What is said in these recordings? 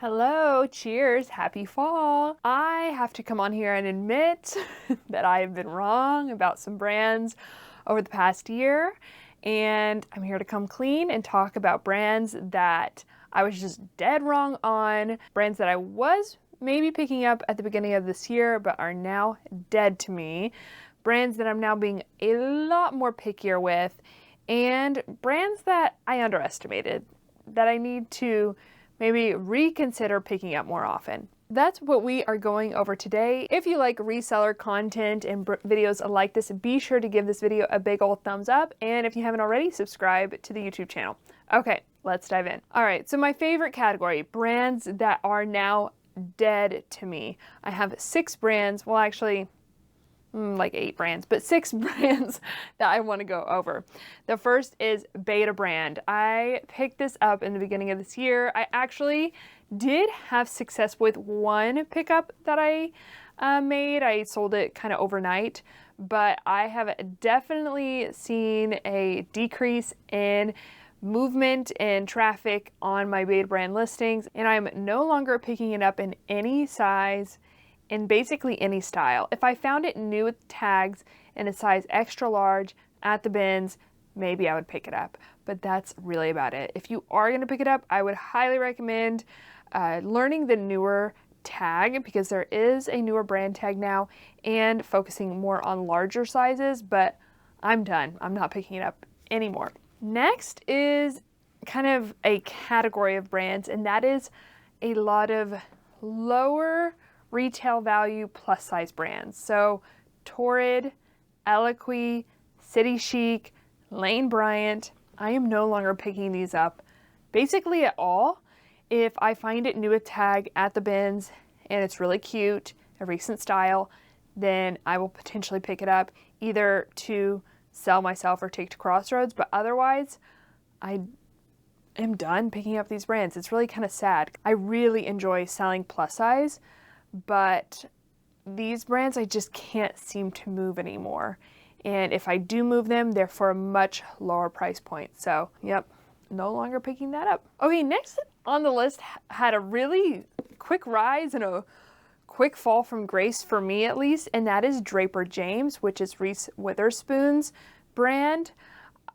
Hello, cheers, happy fall. I have to come on here and admit that I have been wrong about some brands over the past year, and I'm here to come clean and talk about brands that I was just dead wrong on, brands that I was maybe picking up at the beginning of this year but are now dead to me, brands that I'm now being a lot more pickier with, and brands that I underestimated that I need to maybe reconsider picking up more often. That's what we are going over today. If you like reseller content and videos like this, be sure to give this video a big old thumbs up. And if you haven't already, subscribe to the YouTube channel. Okay, let's dive in. All right, so my favorite category, brands that are now dead to me. I have 6 brands, well actually, like 8 brands, but 6 brands that I want to go over. The first is Beta brand. I picked this up in the beginning of this year. I actually did have success with one pickup that I made. I sold it kind of overnight, but I have definitely seen a decrease in movement and traffic on my Beta brand listings, and I'm no longer picking it up in any size, in basically any style. If I found it new with tags in a size extra large at the bins, maybe I would pick it up, but that's really about it. If you are gonna pick it up, I would highly recommend learning the newer tag, because there is a newer brand tag now, and focusing more on larger sizes, but I'm done. I'm not picking it up anymore. Next is kind of a category of brands, and that is a lot of lower retail value plus size brands. So Torrid, Eloquii, City Chic, Lane Bryant. I am no longer picking these up basically at all. If I find it new with tag at the bins and it's really cute, a recent style, then I will potentially pick it up either to sell myself or take to Crossroads, but otherwise I am done picking up these brands. It's really kind of sad. I really enjoy selling plus size, but these brands I just can't seem to move anymore. And if I do move them, they're for a much lower price point. So, yep, no longer picking that up. Okay, next on the list had a really quick rise and a quick fall from grace for me at least, and that is Draper James, which is Reese Witherspoon's brand.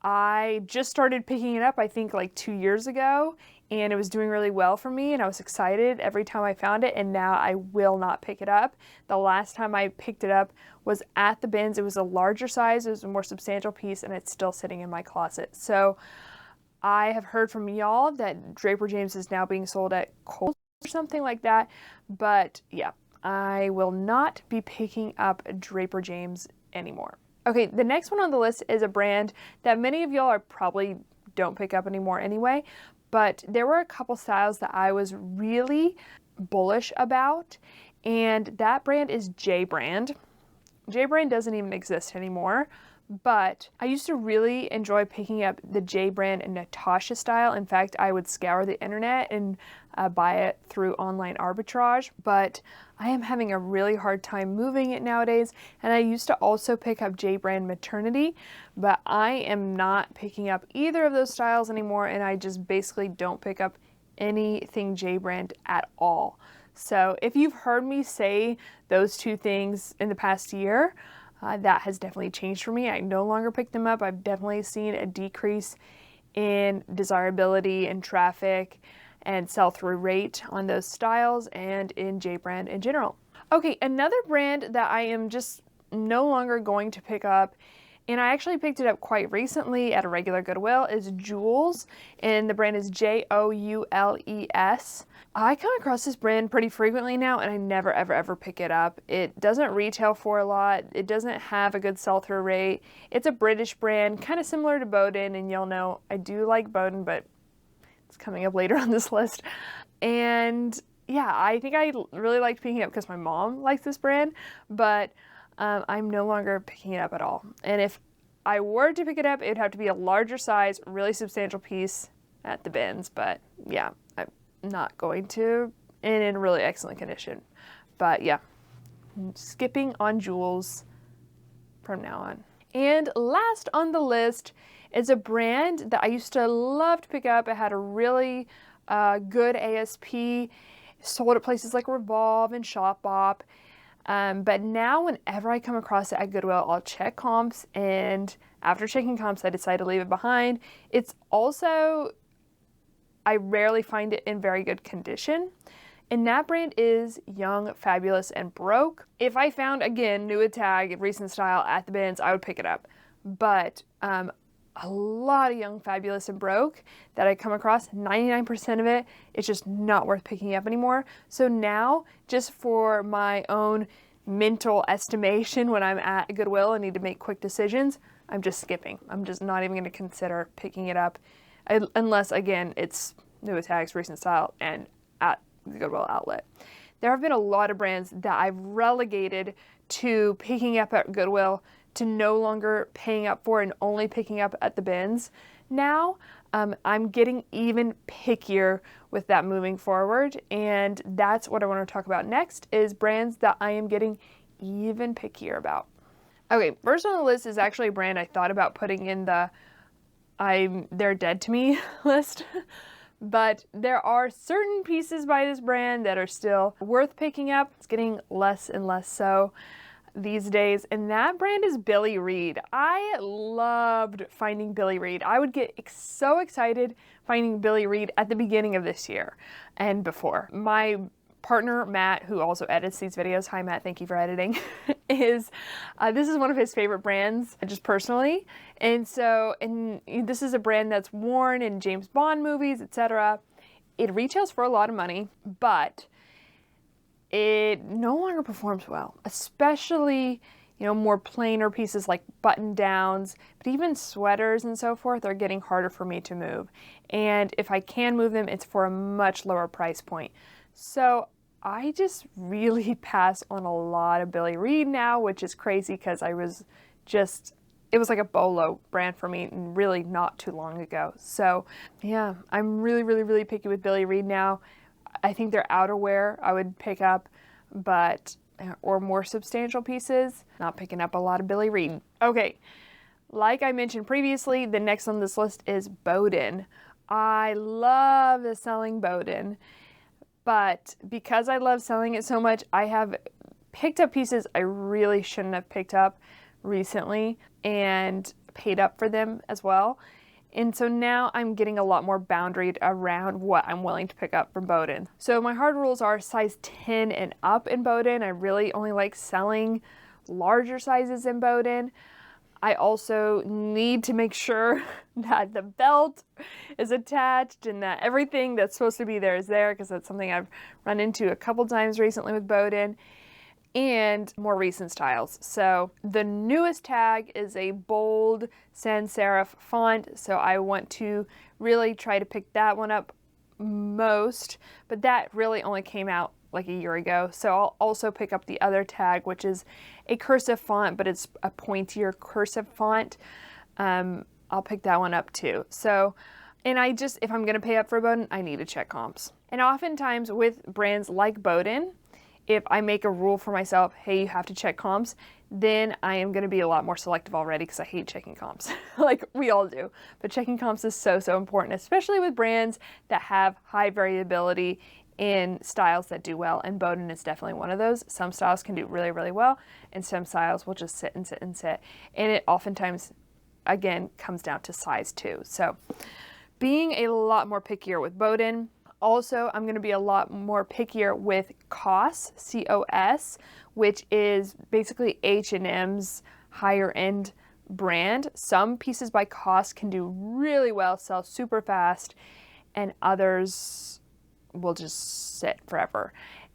I just started picking it up, I think like 2 years ago, and it was doing really well for me, and I was excited every time I found it, and now I will not pick it up. The last time I picked it up was at the bins. It was a larger size, it was a more substantial piece, and it's still sitting in my closet. So I have heard from y'all that Draper James is now being sold at Kohl's or something like that, but yeah, I will not be picking up Draper James anymore. Okay, the next one on the list is a brand that many of y'all are probably don't pick up anymore anyway, but there were a couple styles that I was really bullish about, and that brand is J brand. J brand doesn't even exist anymore, but I used to really enjoy picking up the J brand and Natasha style. In fact, I would scour the internet and buy it through online arbitrage, but I am having a really hard time moving it nowadays. And I used to also pick up J brand maternity, but I am not picking up either of those styles anymore, and I just basically don't pick up anything J brand at all. So if you've heard me say those two things in the past year, that has definitely changed for me. I no longer pick them up. I've definitely seen a decrease in desirability and traffic and sell-through rate on those styles and in J brand in general. Okay, another brand that I am just no longer going to pick up, and I actually picked it up quite recently at a regular Goodwill, is Joules, and the brand is Joules. I come across this brand pretty frequently now, and I never ever pick it up. It doesn't retail for a lot. It doesn't have a good sell-through rate. It's a British brand, kind of similar to Boden, and you'll know I do like Boden, but it's coming up later on this list. And yeah, I think I really liked picking it up because my mom likes this brand, but I'm no longer picking it up at all. And if I were to pick it up, it would have to be a larger size, really substantial piece at the bins. But yeah, I'm not going to, and in really excellent condition. But yeah, skipping on Joules from now on. And last on the list is a brand that I used to love to pick up. It had a really good ASP, sold at places like Revolve and Shopbop. But now whenever I come across it at Goodwill, I'll check comps, and after checking comps, I decide to leave it behind. It's also, I rarely find it in very good condition. And that brand is Young, Fabulous, and Broke. If I found, again, new tag, recent style at the bins, I would pick it up. But a lot of Young, Fabulous, and Broke that I come across, 99% of it, it's just not worth picking up anymore. So now, just for my own mental estimation when I'm at Goodwill and need to make quick decisions, I'm just skipping. I'm just not even going to consider picking it up unless, again, it's new tags, recent style, and at the Goodwill outlet. There have been a lot of brands that I've relegated to picking up at Goodwill to no longer paying up for and only picking up at the bins. Now, I'm getting even pickier with that moving forward, and that's what I want to talk about next, is brands that I am getting even pickier about. Okay, first on the list is actually a brand I thought about putting in the they're dead to me list. But there are certain pieces by this brand that are still worth picking up. It's getting less and less so these days, and that brand is Billy Reid. I loved finding Billy Reid. I would get so excited finding Billy Reid at the beginning of this year and before. My partner, Matt, who also edits these videos, hi Matt, thank you for editing, this is one of his favorite brands, just personally. And this is a brand that's worn in James Bond movies, etc. It retails for a lot of money, but it no longer performs well, especially, more plainer pieces like button downs, but even sweaters and so forth are getting harder for me to move. And if I can move them, it's for a much lower price point. So I just really pass on a lot of Billy Reid now, which is crazy because it was like a bolo brand for me really not too long ago. So yeah, I'm really, really, really picky with Billy Reid now. I think their outerwear I would pick up, or more substantial pieces, not picking up a lot of Billy Reid. Okay, like I mentioned previously, the next on this list is Boden. I love selling Boden. But because I love selling it so much, I have picked up pieces I really shouldn't have picked up recently and paid up for them as well. And so now I'm getting a lot more boundaried around what I'm willing to pick up from Boden. So my hard rules are size 10 and up in Boden. I really only like selling larger sizes in Boden. I also need to make sure that the belt is attached and that everything that's supposed to be there is there, because that's something I've run into a couple times recently with Boden, and more recent styles. So the newest tag is a bold sans serif font, so I want to really try to pick that one up most, but that really only came out like a year ago. So I'll also pick up the other tag, which is a cursive font, but it's a pointier cursive font. I'll pick that one up too. So, and if I'm gonna pay up for Boden, I need to check comps. And oftentimes with brands like Boden, if I make a rule for myself, hey, you have to check comps, then I am gonna be a lot more selective already because I hate checking comps, like we all do. But checking comps is so, so important, especially with brands that have high variability in styles that do well, and Boden is definitely one of those. Some styles can do really, really well, and some styles will just sit and sit and sit. And it oftentimes, again, comes down to size too. So being a lot more pickier with Boden. Also, I'm gonna be a lot more pickier with COS, C-O-S, which is basically H&M's higher end brand. Some pieces by COS can do really well, sell super fast, and others will just sit forever.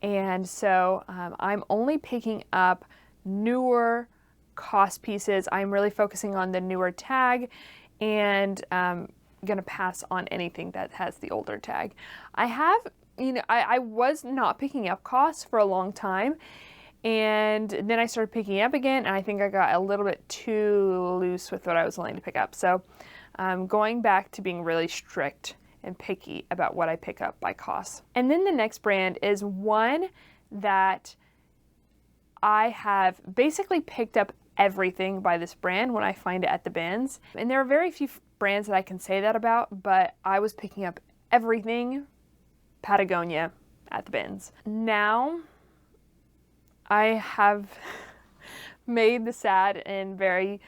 And so I'm only picking up newer COS pieces. I'm really focusing on the newer tag, and gonna pass on anything that has the older tag. I was not picking up COS for a long time, and then I started picking up again, and I think I got a little bit too loose with what I was willing to pick up. So going back to being really strict and picky about what I pick up by COS. And then the next brand is one that I have basically picked up everything by this brand when I find it at the bins. And there are very few brands that I can say that about, but I was picking up everything Patagonia at the bins. Now I have made the sad and very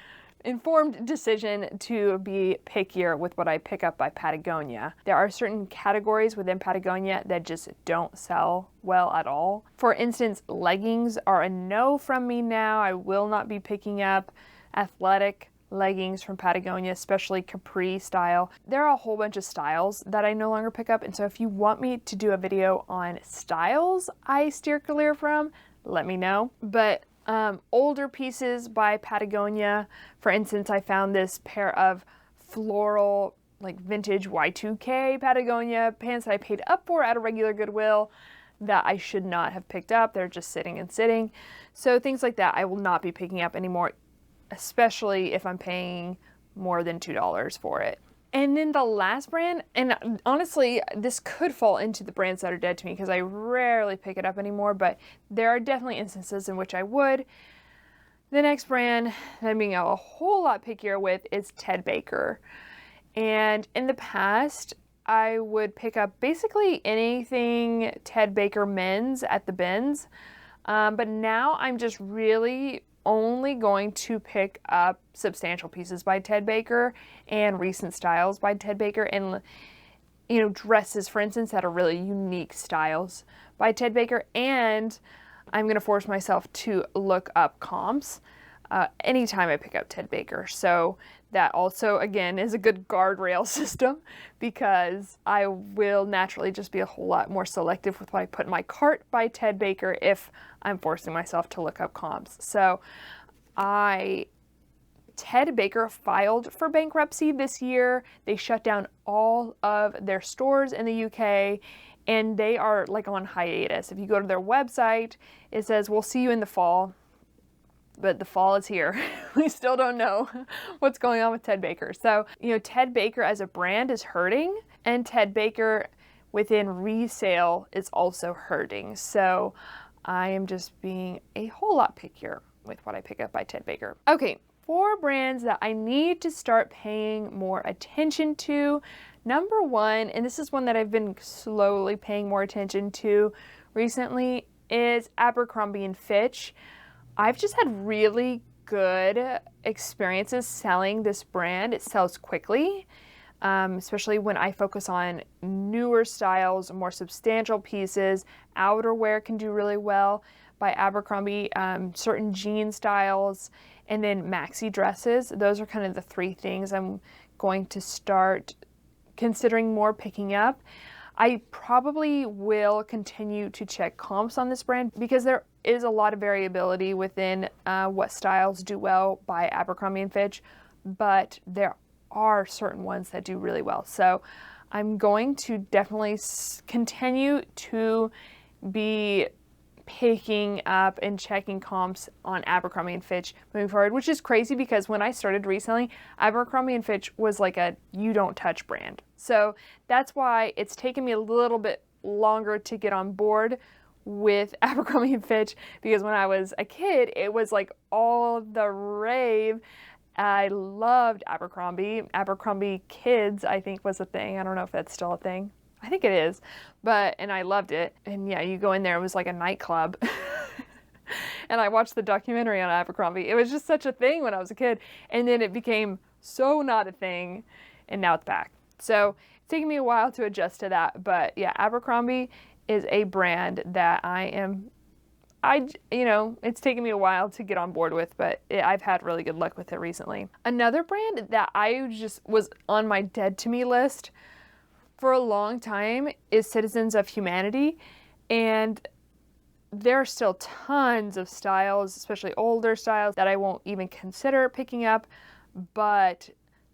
informed decision to be pickier with what I pick up by Patagonia. There are certain categories within Patagonia that just don't sell well at all. For instance, leggings are a no from me now. I will not be picking up athletic leggings from Patagonia, especially capri style. There are a whole bunch of styles that I no longer pick up, and so if you want me to do a video on styles I steer clear from, let me know. But older pieces by Patagonia, for instance, I found this pair of floral, like vintage Y2K Patagonia pants that I paid up for at a regular Goodwill that I should not have picked up. They're just sitting and sitting. So things like that I will not be picking up anymore, especially if I'm paying more than $2 for it. And then the last brand, and honestly, this could fall into the brands that are dead to me because I rarely pick it up anymore, but there are definitely instances in which I would. The next brand that I'm being a whole lot pickier with is Ted Baker. And in the past, I would pick up basically anything Ted Baker men's at the bins, but now I'm just really only going to pick up substantial pieces by Ted Baker and recent styles by Ted Baker, and dresses, for instance, that are really unique styles by Ted Baker. And I'm going to force myself to look up comps anytime I pick up Ted Baker. So that also, again, is a good guardrail system because I will naturally just be a whole lot more selective with what I put in my cart by Ted Baker if I'm forcing myself to look up comps. So Ted Baker filed for bankruptcy this year. They shut down all of their stores in the UK and they are like on hiatus. If you go to their website, it says, "We'll see you in the fall." But the fall is here. We still don't know what's going on with Ted Baker. So, Ted Baker as a brand is hurting, and Ted Baker within resale is also hurting. So I am just being a whole lot pickier with what I pick up by Ted Baker. Okay, 4 brands that I need to start paying more attention to. Number 1, and this is one that I've been slowly paying more attention to recently, is Abercrombie & Fitch. I've just had really good experiences selling this brand. It sells quickly, especially when I focus on newer styles, more substantial pieces. Outerwear can do really well by Abercrombie, certain jean styles, and then maxi dresses. Those are kind of the 3 things I'm going to start considering more picking up. I probably will continue to check comps on this brand because there is a lot of variability within what styles do well by Abercrombie & Fitch, but there are certain ones that do really well. So I'm going to definitely continue to be picking up and checking comps on Abercrombie & Fitch moving forward, which is crazy because when I started reselling, Abercrombie & Fitch was like a you don't touch brand. So that's why it's taken me a little bit longer to get on board with Abercrombie & Fitch, because when I was a kid, it was like all the rave. I loved Abercrombie. Abercrombie Kids, I think, was a thing. I don't know if that's still a thing. I think it is, and I loved it. And yeah, you go in there, it was like a nightclub. And I watched the documentary on Abercrombie. It was just such a thing when I was a kid. And then it became so not a thing, and now it's back. So it's taken me a while to adjust to that. But yeah, Abercrombie is a brand that it's taken me a while to get on board with, but I've had really good luck with it recently. Another brand that I just was on my dead to me list for a long time is Citizens of Humanity, and there are still tons of styles, especially older styles, that I won't even consider picking up, but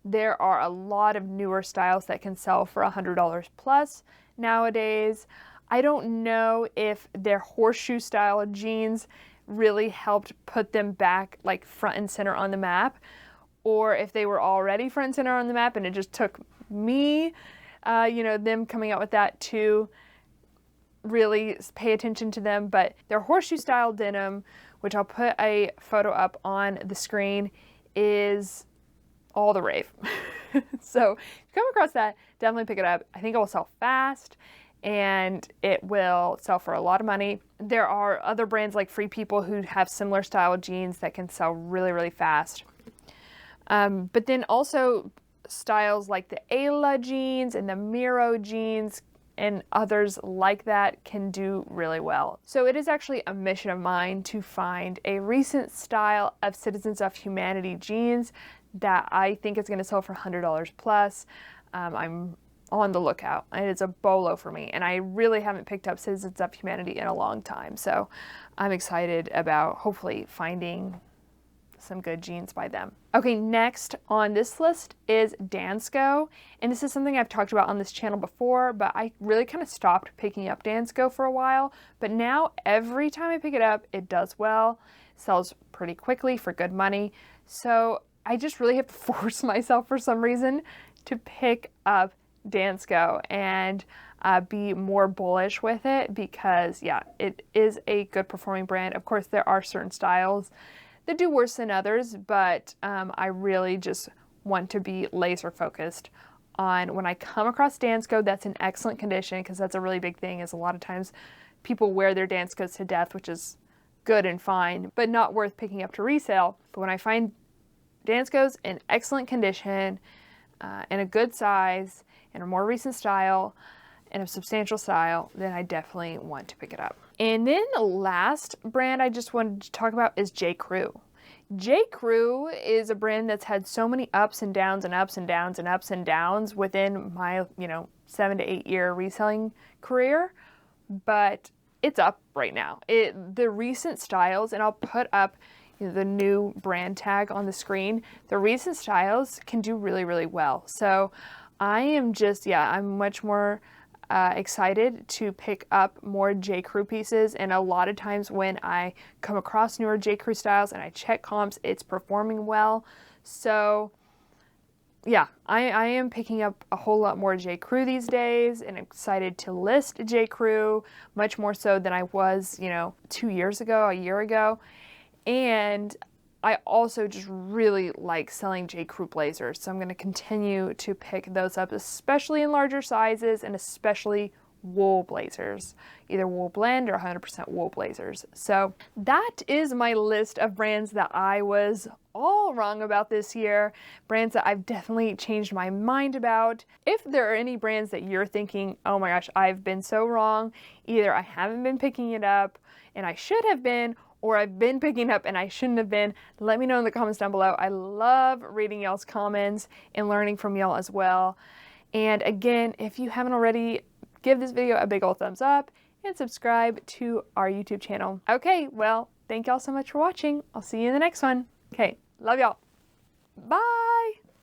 there are a lot of newer styles that can sell for $100 plus nowadays. I don't know if their horseshoe style of jeans really helped put them back like front and center on the map, or if they were already front and center on the map and it just took me them coming out with that to really pay attention to them. But their horseshoe style denim, which I'll put a photo up on the screen, is all the rave. So if you come across that, definitely pick it up. I think it will sell fast, and it will sell for a lot of money. There are other brands like Free People who have similar style jeans that can sell really, really fast. But then also styles like the Ayla jeans and the Miro jeans and others like that can do really well. So it is actually a mission of mine to find a recent style of Citizens of Humanity jeans that I think is going to sell for $100 plus. I'm on the lookout, and it's a bolo for me, and I really haven't picked up Citizens of Humanity in a long time, so I'm excited about hopefully finding some good jeans by them. Okay, next on this list is Dango, and this is something I've talked about on this channel before, but I really kind of stopped picking up Dango for a while, but now every time I pick it up, it does well, sells pretty quickly for good money, so I just really have to force myself for some reason to pick up Dango and be more bullish with it because, yeah, it is a good performing brand. Of course, there are certain styles that do worse than others, but I really just want to be laser focused on when I come across Dango that's in excellent condition, because that's a really big thing, is a lot of times people wear their Dangos to death, which is good and fine, but not worth picking up to resale. But when I find Dangos in excellent condition, in a good size, in a more recent style, in a substantial style, then I definitely want to pick it up. And then the last brand I just wanted to talk about is JCrew. JCrew is a brand that's had so many ups and downs and ups and downs and ups and downs within my, 7 to 8 year reselling career, but it's up right now. The recent styles, and I'll put up the new brand tag on the screen, the recent styles can do really, really well. So I am just, I'm much more excited to pick up more JCrew pieces, and a lot of times when I come across newer JCrew styles and I check comps, it's performing well. So yeah, I am picking up a whole lot more JCrew these days, and excited to list JCrew much more so than I was, 2 years ago, a year ago. And I also just really like selling JCrew blazers, so I'm going to continue to pick those up, especially in larger sizes and especially wool blazers, either wool blend or 100% wool blazers. So that is my list of brands that I was all wrong about this year, brands that I've definitely changed my mind about. If there are any brands that you're thinking, oh my gosh, I've been so wrong, either I haven't been picking it up and I should have been, or I've been picking up and I shouldn't have been, let me know in the comments down below. I love reading y'all's comments and learning from y'all as well. And again, if you haven't already, give this video a big old thumbs up and subscribe to our YouTube channel. Okay, well, thank y'all so much for watching. I'll see you in the next one. Okay, love y'all. Bye.